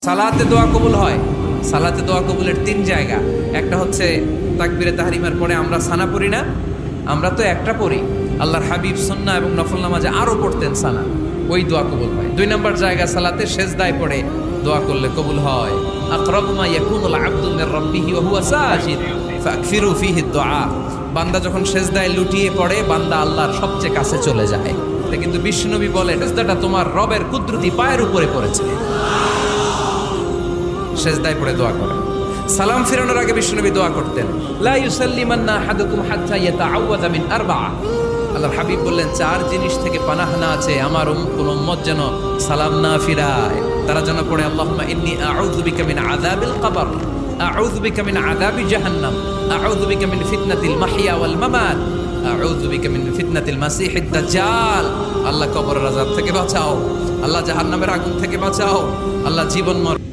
সালাতে দোয়া কবুল হয়। সালাতে দোয়া কবুলের তিন জায়গা। একটা হচ্ছে তাকবীরে তাহরিমার পরে আমরা সানা পড়ি না, আমরা তো একটা পড়ি। আল্লাহর হাবিব সুন্নাহ এবং নফল নামাজে আরো পড়তেন সানা, ওই দোয়া কবুল হয়। দুই নম্বর জায়গা সালাতে সেজদায় পড়ে দোয়া করলে কবুল হয়। আকরাবু মা ইয়াকুনুল আবদু মির রাব্বিহি ওয়া হুয়া সাজিদ ফাকফিরু ফিহি দুআ। বান্দা যখন সেজদায় লুটিয়ে পড়ে বান্দা আল্লাহর সবচেয়ে কাছে চলে যায়। কিন্তু বিশ্বনবী বলে সেজদাটা তোমার রবের কুদরতি পায়ের উপরে পড়েছে। সেজদায় পড়ে দোয়া করেন। সালাম ফিরানোর আগে বিশ্বনবী দোয়া করতেন, লা ইউসাল্লিমান্না আহাদুকুম হাত্তা ইয়াতাআওয়াযা মিন আরবা'a। আল্লাহর হাবিব বললেন, চার জিনিস থেকে পানাহানা আছে আমার কোন উম্মত যেন সালাম না ফিরায়। তারা যেন পড়ে আল্লাহুম্মা ইন্নী আউযু বিকা মিন আযাবিল কবর, আউযু বিকা মিন আযাবি জাহান্নাম, আউযু বিকা মিন ফিতনাতিল মাহইয়া ওয়াল মামাত, আউযু বিকা মিন ফিতনাতিল মাসিহিদ দাজ্জাল। আল্লাহ কবরের আযাব থেকে বাঁচাও, আল্লাহ জাহান্নামের আগুন থেকে বাঁচাও, আল্লাহ জীবন মরণ